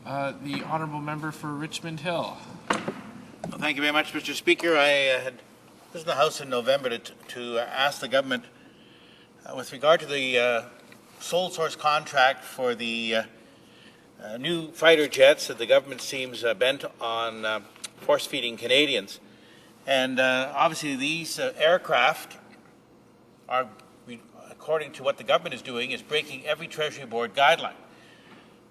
The honourable member for Richmond Hill. Well, thank you very much, Mr. Speaker. I had this in the House in November to ask the government with regard to the sole source contract for the new fighter jets that the government seems bent on force-feeding Canadians. And obviously these aircraft are, according to what the government is doing, is breaking every Treasury Board guideline.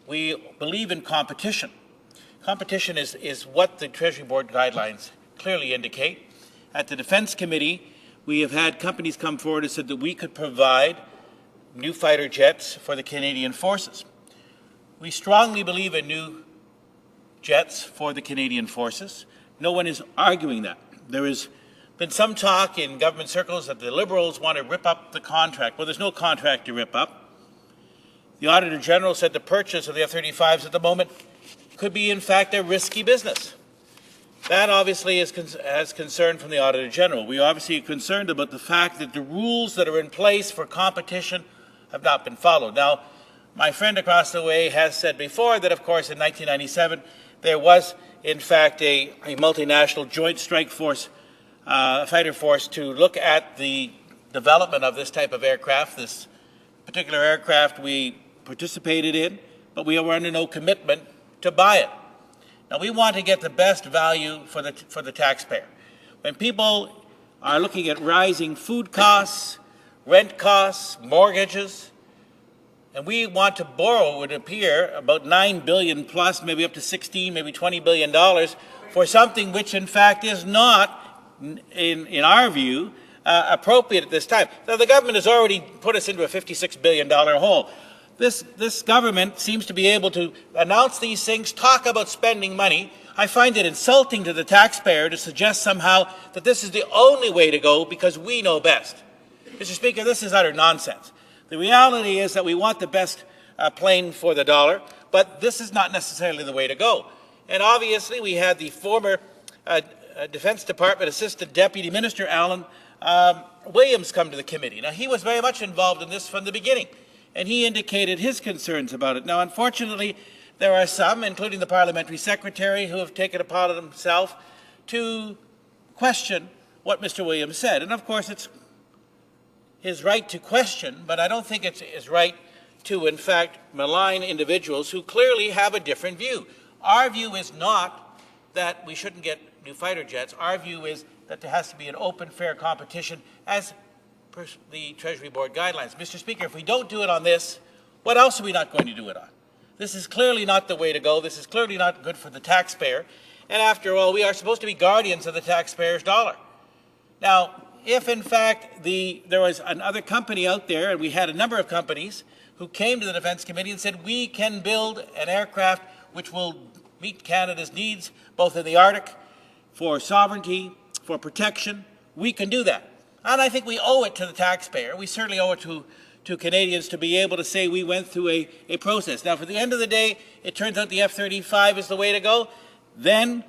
We believe in competition. Competition is what the Treasury Board guidelines clearly indicate. At the Defence Committee, we have had companies come forward and said that we could provide new fighter jets for the Canadian forces. We strongly believe in new jets for the Canadian forces. No one is arguing that. There has been some talk in government circles that the Liberals want to rip up the contract. Well, there's no contract to rip up. The Auditor General said the purchase of the F-35s at the moment could be, in fact, a risky business. That obviously has concern from the Auditor General. We obviously are concerned about the fact that the rules that are in place for competition have not been followed. Now, my friend across the way has said before that, of course, in 1997, there was, in fact, a multinational joint strike force, fighter force, to look at the development of this type of aircraft. This particular aircraft we participated in, but we were under no commitment to buy it. Now, we want to get the best value for the taxpayer. When people are looking at rising food costs, rent costs, mortgages, and we want to borrow, it would appear, about $9 billion plus, maybe up to $16, maybe $20 billion for something which, in fact, is not, in our view, appropriate at this time. Now, the government has already put us into a $56 billion hole. This government seems to be able to announce these things, talk about spending money. I find it insulting to the taxpayer to suggest somehow that this is the only way to go because we know best. Mr. Speaker, this is utter nonsense. The reality is that we want the best plane for the dollar, but this is not necessarily the way to go. And obviously, we had the former Defense Department Assistant Deputy Minister, Alan Williams, come to the committee. Now, he was very much involved in this from the beginning, and he indicated his concerns about it. Now, unfortunately, there are some, including the parliamentary secretary, who have taken upon himself to question what Mr. Williams said. And of course, it's his right to question, but I don't think it's his right to, in fact, malign individuals who clearly have a different view. Our view is not that we shouldn't get new fighter jets. Our view is that there has to be an open, fair competition as per the Treasury Board guidelines. Mr. Speaker, if we don't do it on this, what else are we not going to do it on? This is clearly not the way to go. This is clearly not good for the taxpayer. And after all, we are supposed to be guardians of the taxpayer's dollar. Now, if in fact there was another company out there, and we had a number of companies who came to the Defence Committee and said, we can build an aircraft which will meet Canada's needs, both in the Arctic, for sovereignty, for protection, we can do that. And I think we owe it to the taxpayer. We certainly owe it to Canadians to be able to say we went through a process. Now, for the end of the day, it turns out the F-35 is the way to go, then,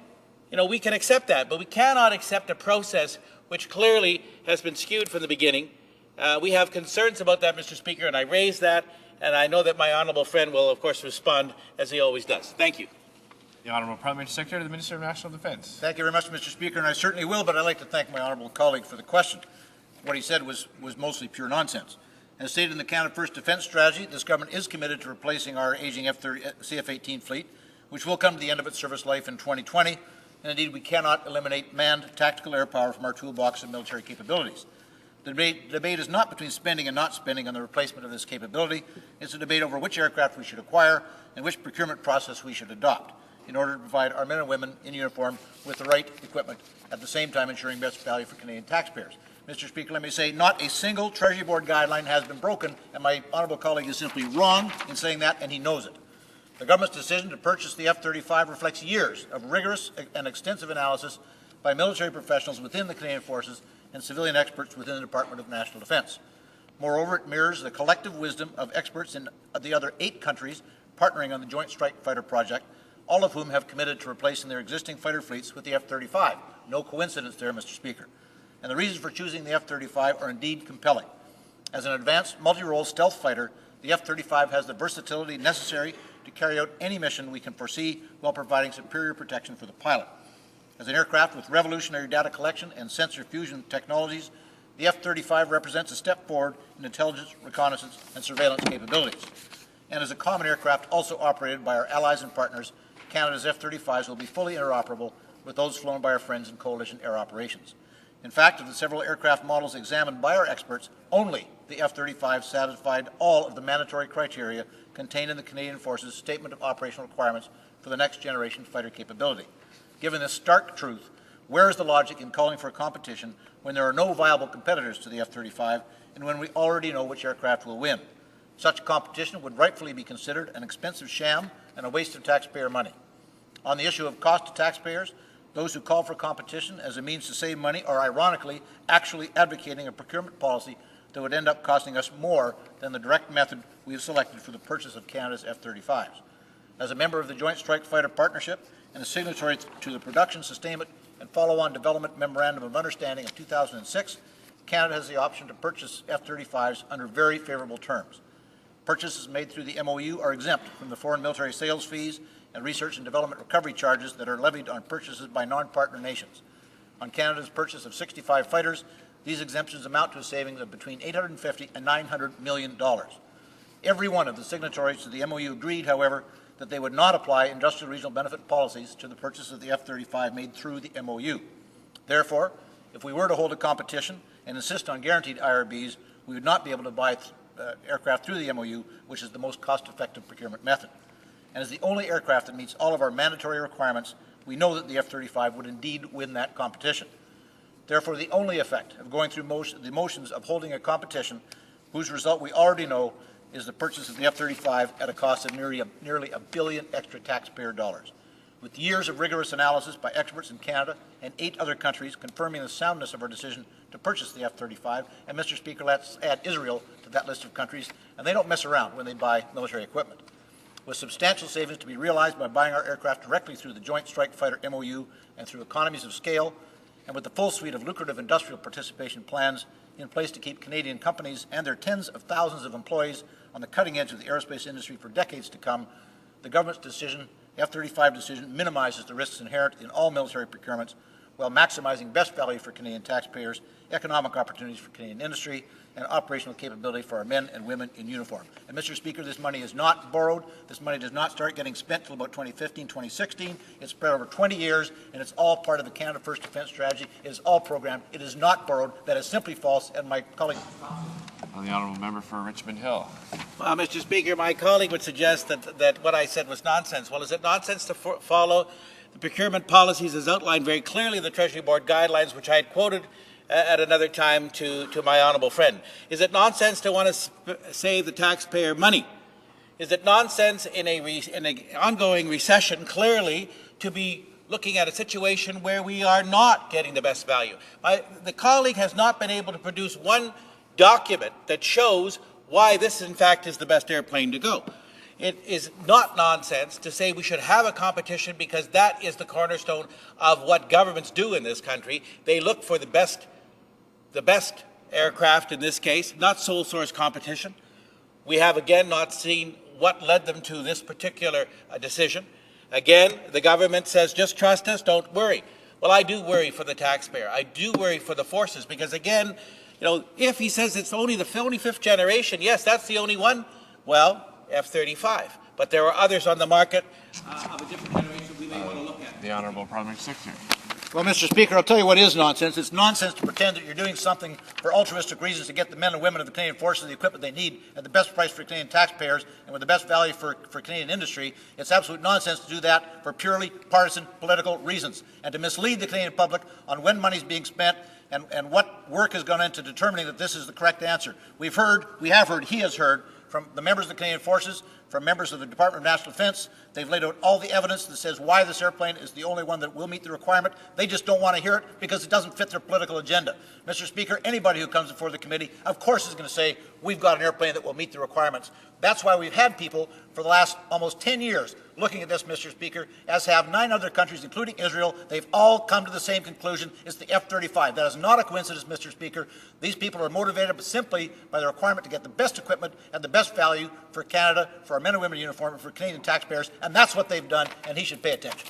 we can accept that. But we cannot accept a process which clearly has been skewed from the beginning. We have concerns about that, Mr. Speaker, and I raised that, and I know that my honourable friend will, of course, respond as he always does. Thank you. The Honourable Parliamentary Secretary to the Minister of National Defence. Thank you very much, Mr. Speaker, and I certainly will, but I'd like to thank my honourable colleague for the question. What he said was mostly pure nonsense. As stated in the Canada First Defence Strategy, this government is committed to replacing our aging CF-18 fleet, which will come to the end of its service life in 2020, and indeed we cannot eliminate manned tactical air power from our toolbox of military capabilities. The debate is not between spending and not spending on the replacement of this capability. It's a debate over which aircraft we should acquire and which procurement process we should adopt in order to provide our men and women in uniform with the right equipment, at the same time ensuring best value for Canadian taxpayers. Mr. Speaker, let me say not a single Treasury Board guideline has been broken, and my honourable colleague is simply wrong in saying that, and he knows it. The government's decision to purchase the F-35 reflects years of rigorous and extensive analysis by military professionals within the Canadian Forces and civilian experts within the Department of National Defence. Moreover, it mirrors the collective wisdom of experts in the other 8 countries partnering on the Joint Strike Fighter project, all of whom have committed to replacing their existing fighter fleets with the F-35. No coincidence there, Mr. Speaker. And the reasons for choosing the F-35 are indeed compelling. As an advanced multi-role stealth fighter, the F-35 has the versatility necessary to carry out any mission we can foresee while providing superior protection for the pilot. As an aircraft with revolutionary data collection and sensor fusion technologies, the F-35 represents a step forward in intelligence, reconnaissance, and surveillance capabilities. And as a common aircraft also operated by our allies and partners, Canada's F-35s will be fully interoperable with those flown by our friends in coalition air operations. In fact, of the several aircraft models examined by our experts, only the F-35 satisfied all of the mandatory criteria contained in the Canadian Forces Statement of Operational Requirements for the next generation fighter capability. Given this stark truth, where is the logic in calling for a competition when there are no viable competitors to the F-35 and when we already know which aircraft will win? Such a competition would rightfully be considered an expensive sham and a waste of taxpayer money. On the issue of cost to taxpayers, those who call for competition as a means to save money are ironically actually advocating a procurement policy that would end up costing us more than the direct method we have selected for the purchase of Canada's F-35s. As a member of the Joint Strike Fighter Partnership and a signatory to the Production, Sustainment and Follow-on Development Memorandum of Understanding of 2006, Canada has the option to purchase F-35s under very favorable terms. Purchases made through the MOU are exempt from the foreign military sales fees and research and development recovery charges that are levied on purchases by non-partner nations. On Canada's purchase of 65 fighters, these exemptions amount to a savings of between $850 and $900 million. Every one of the signatories to the MOU agreed, however, that they would not apply industrial regional benefit policies to the purchase of the F-35 made through the MOU. Therefore, if we were to hold a competition and insist on guaranteed IRBs, we would not be able to buy aircraft through the MOU, which is the most cost-effective procurement method. And as the only aircraft that meets all of our mandatory requirements, we know that the F-35 would indeed win that competition. Therefore, the only effect of going through the motions of holding a competition, whose result we already know, is the purchase of the F-35 at a cost of nearly $1 billion extra taxpayer dollars. With years of rigorous analysis by experts in Canada and 8 other countries confirming the soundness of our decision to purchase the F-35, and Mr. Speaker, let's add Israel to that list of countries, and they don't mess around when they buy military equipment. With substantial savings to be realized by buying our aircraft directly through the Joint Strike Fighter MOU and through economies of scale, and with the full suite of lucrative industrial participation plans in place to keep Canadian companies and their tens of thousands of employees on the cutting edge of the aerospace industry for decades to come, the government's decision, F-35 decision, minimizes the risks inherent in all military procurements while maximizing best value for Canadian taxpayers, economic opportunities for Canadian industry, and operational capability for our men and women in uniform. And Mr. Speaker, this money is not borrowed. This money does not start getting spent until about 2015, 2016. It's spread over 20 years, and it's all part of the Canada First Defence Strategy. It is all programmed. It is not borrowed. That is simply false, and my colleague... On the honourable member for Richmond Hill. Well, Mr. Speaker, my colleague would suggest that what I said was nonsense. Well, is it nonsense to follow the procurement policies as outlined very clearly in the Treasury Board guidelines, which I had quoted at another time to my honourable friend? Is it nonsense to want to save the taxpayer money? Is it nonsense in an ongoing recession, clearly, to be looking at a situation where we are not getting the best value? The colleague has not been able to produce one document that shows why this, in fact, is the best airplane to go. It is not nonsense to say we should have a competition because that is the cornerstone of what governments do in this country. They look for the best aircraft in this case, not sole source competition. We have again not seen what led them to this particular decision. Again, the government says, just trust us, don't worry. Well, I do worry for the taxpayer. I do worry for the forces because, again, if he says it's only the 25th generation, yes, that's the only one. Well, F-35. But there are others on the market of a different generation we may want to look at. The honourable parliamentary secretary. Well, Mr. Speaker, I'll tell you what is nonsense. It's nonsense to pretend that you're doing something for altruistic reasons to get the men and women of the Canadian Forces the equipment they need at the best price for Canadian taxpayers and with the best value for Canadian industry. It's absolute nonsense to do that for purely partisan political reasons and to mislead the Canadian public on when money is being spent and what work has gone into determining that this is the correct answer. He has heard from the members of the Canadian Forces, from members of the Department of National Defence. They've laid out all the evidence that says why this airplane is the only one that will meet the requirement. They just don't want to hear it because it doesn't fit their political agenda. Mr. Speaker, anybody who comes before the committee, of course, is going to say, we've got an airplane that will meet the requirements. That's why we've had people for the last almost 10 years looking at this, Mr. Speaker, as have 9 other countries, including Israel. They've all come to the same conclusion. It's the F-35. That is not a coincidence, Mr. Speaker. These people are motivated simply by the requirement to get the best equipment and the best value for Canada, for our men and women in uniform, for Canadian taxpayers, and that's what they've done, and he should pay attention.